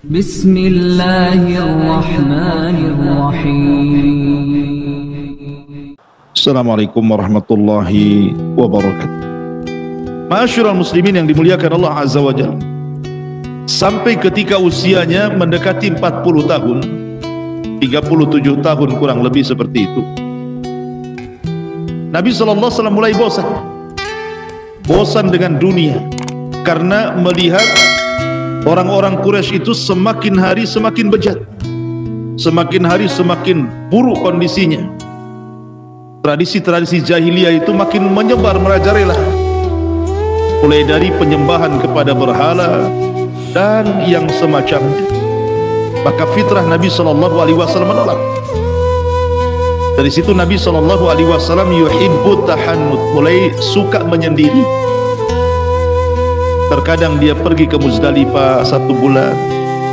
Bismillahirrahmanirrahim. Assalamualaikum warahmatullahi wabarakatuh. Ma'asyiral muslimin yang dimuliakan Allah Azza wa Jalla, sampai ketika usianya mendekati 40 tahun, 37 tahun kurang lebih seperti itu, Nabi SAW mulai bosan dengan dunia, karena melihat orang-orang Quraisy itu semakin hari semakin bejat, semakin hari semakin buruk kondisinya. Tradisi-tradisi jahiliyah itu makin menyebar merajalela, mulai dari penyembahan kepada berhala dan yang semacamnya. Maka fitrah Nabi SAW menolak. Dari situ Nabi SAW yuhibbu tahannut, mulai suka menyendiri. Terkadang dia pergi ke Muzdalifah 1 bulan,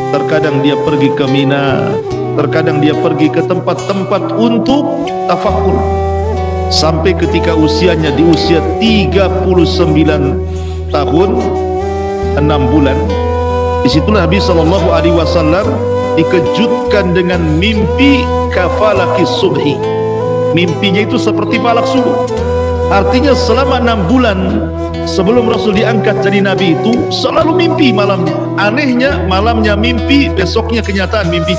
terkadang dia pergi ke Mina, terkadang dia pergi ke tempat-tempat untuk tafakkur. Sampai ketika usianya di usia 39 tahun 6 bulan, disitulah Nabi SAW dikejutkan dengan mimpi kafalaki subhi. Mimpinya itu seperti falak subuh. Artinya selama 6 bulan sebelum Rasul diangkat jadi Nabi itu selalu mimpi malamnya. Anehnya malamnya mimpi, besoknya kenyataan mimpi.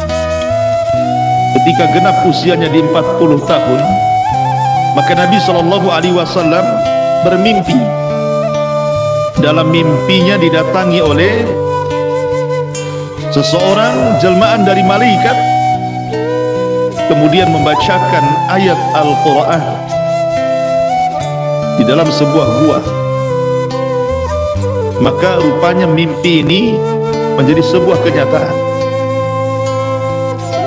Ketika genap usianya di 40 tahun, maka Nabi SAW bermimpi. Dalam mimpinya didatangi oleh seseorang jelmaan dari malaikat, kemudian membacakan ayat Al-Quran di dalam sebuah gua. Maka rupanya mimpi ini menjadi sebuah kenyataan.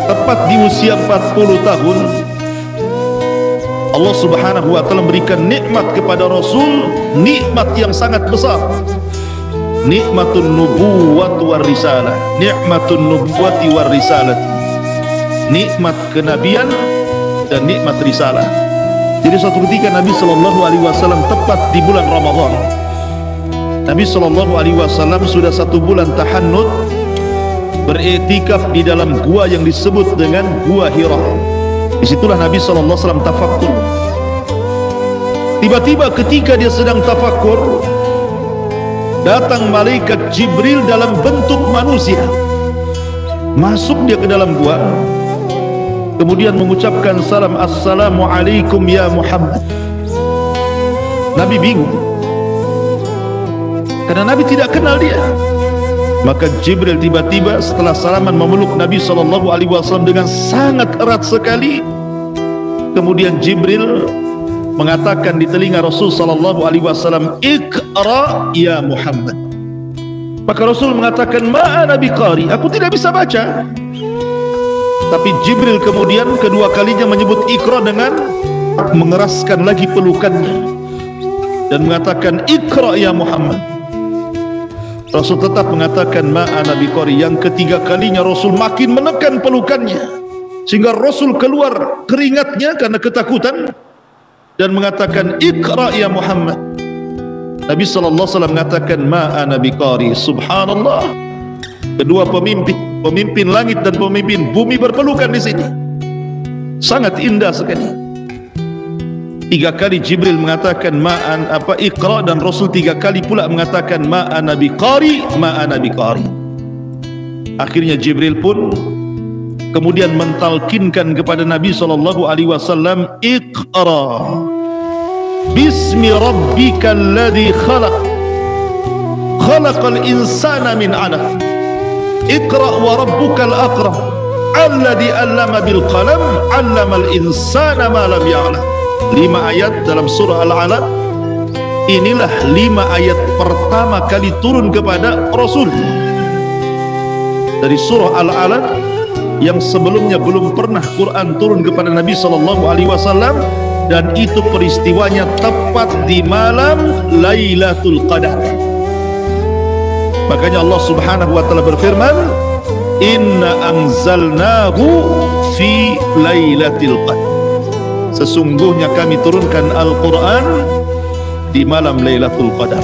Tepat di usia 40 tahun, Allah Subhanahu wa ta'ala memberikan nikmat kepada Rasul, nikmat yang sangat besar. Nikmatun nubuwwati war risalah, nikmatun nubuwwati war risalah. Nikmat kenabian dan nikmat risalah. Jadi suatu ketika Nabi SAW tepat di bulan Ramadan, Nabi SAW sudah 1 bulan tahannut, beriktikaf di dalam gua yang disebut dengan Gua Hira. Disitulah Nabi SAW tafakkur. Tiba-tiba ketika dia sedang tafakkur, datang malaikat Jibril dalam bentuk manusia. Masuk dia ke dalam gua, kemudian mengucapkan salam, Assalamualaikum ya Muhammad. Nabi bingung, karena Nabi tidak kenal dia. Maka Jibril tiba-tiba setelah salaman memeluk Nabi SAW dengan sangat erat sekali. Kemudian Jibril mengatakan di telinga Rasul SAW, Iqra ya Muhammad. Maka Rasul mengatakan, Ma'ana biqari, aku tidak bisa baca. Tapi Jibril kemudian kedua kalinya menyebut Iqra dengan mengeraskan lagi pelukannya dan mengatakan, Iqra ya Muhammad. Rasul tetap mengatakan ma'ana biqari. Yang ketiga kalinya Rasul makin menekan pelukannya, sehingga Rasul keluar keringatnya karena ketakutan dan mengatakan Iqra ya Muhammad. Nabi SAW mengatakan ma'ana biqari. Subhanallah, kedua pemimpin langit dan pemimpin bumi berpelukan di sini. Sangat indah sekali. 3 kali Jibril mengatakan ma'an Iqra, dan Rasul 3 kali pula mengatakan ma'ana biqari, ma'ana biqari. Akhirnya Jibril pun kemudian mentalkinkan kepada Nabi SAW, Iqra bismi rabbikal ladzi khalaq, khalaqal insana min 'alaq, Iqra wa rabbukal akram, alladzi 'allama bil qalam, 'allamal insana ma lam ya'lam. 5 ayat dalam surah Al-Alaq. Inilah 5 ayat pertama kali turun kepada Rasul. Dari surah Al-Alaq yang sebelumnya belum pernah Quran turun kepada Nabi SAW, dan itu peristiwanya tepat di malam Lailatul Qadar. Makanya Allah Subhanahu wa taala berfirman, "Inna anzalnahu fi Lailatul Qadar." Sesungguhnya kami turunkan Al-Quran di malam Lailatul Qadar.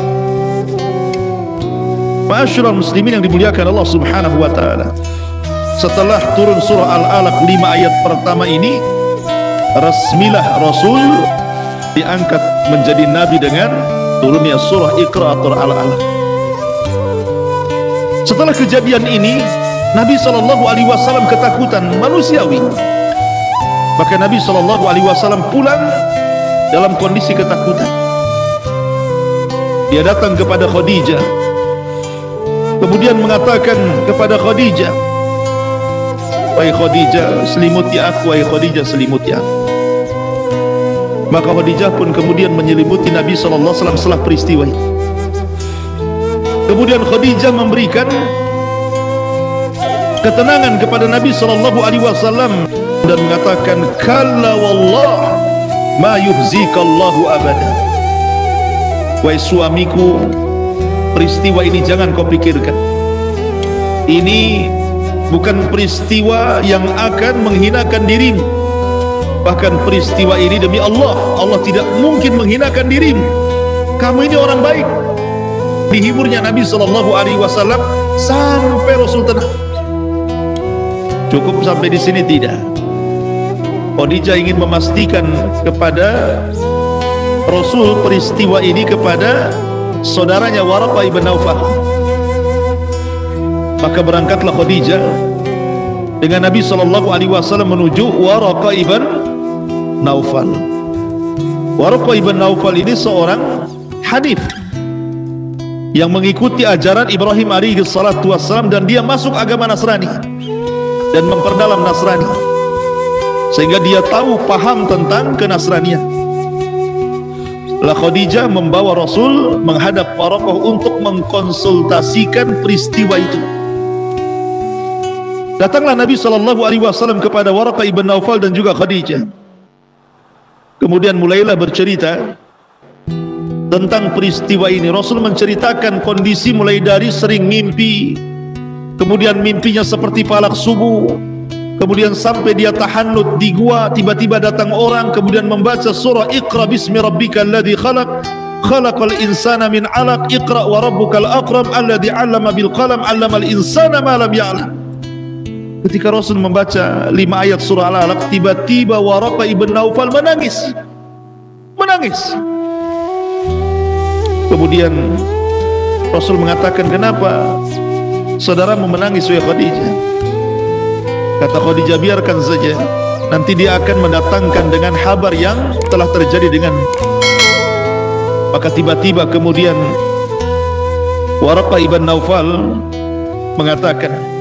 Ma'asyiral muslimin yang dimuliakan Allah Subhanahu wa taala, setelah turun surah Al-Alaq 5 ayat pertama ini, resmilah Rasul diangkat menjadi nabi dengan turunnya surah Iqra atau Al-Alaq. Setelah kejadian ini, Nabi SAW ketakutan manusiawi. Maka Nabi SAW pulang dalam kondisi ketakutan. Dia datang kepada Khadijah, kemudian mengatakan kepada Khadijah, "Wahai Khadijah, selimuti aku, wahai Khadijah, selimuti aku." Maka Khadijah pun kemudian menyelimuti Nabi SAW setelah peristiwa itu. Kemudian Khadijah memberikan ketenangan kepada Nabi SAW dan mengatakan, "Kalla wallah ma yuhzikallahu abada." Wahai suamiku, peristiwa ini jangan kau pikirkan. Ini bukan peristiwa yang akan menghinakan dirimu. Bahkan peristiwa ini demi Allah, Allah tidak mungkin menghinakan dirimu. Kamu ini orang baik. Dihiburnya Nabi SAW sampai Rasul tenang. Cukup sampai di sini? Tidak. Khadijah ingin memastikan kepada Rasul peristiwa ini kepada saudaranya Waraqah ibn Naufal. Maka berangkatlah Khadijah dengan Nabi SAW menuju Waraqah ibn Naufal. Waraqah ibn Naufal ini seorang hanif yang mengikuti ajaran Ibrahim alaihi salatu wassalam, dan dia masuk agama Nasrani dan memperdalam Nasrani, sehingga dia tahu, paham tentang kenasranian. Lah Khadijah membawa Rasul menghadap Waraqah untuk mengkonsultasikan peristiwa itu. Datanglah Nabi SAW kepada Waraqah ibn Naufal dan juga Khadijah. Kemudian mulailah bercerita tentang peristiwa ini. Rasul menceritakan kondisi mulai dari sering mimpi, kemudian mimpinya seperti falak subuh, kemudian sampai dia tahannut di gua, tiba-tiba datang orang kemudian membaca surah Iqra bismi rabbikal ladzi khalaq, khalaqal insana min 'alaq, Iqra wa rabbukal akram alladzi 'allama bil qalam 'allamal insana ma lam ya'lam. Ketika Rasul membaca 5 ayat surah Al-Alaq, tiba-tiba Waraqah ibn Naufal menangis. Kemudian Rasul mengatakan, "Kenapa saudaramu menangis, wahai Khadijah?" Kata Khadijah, "Biarkan saja, nanti dia akan mendatangkan dengan kabar yang telah terjadi dengan." Maka tiba-tiba kemudian Waraqah ibn Naufal mengatakan,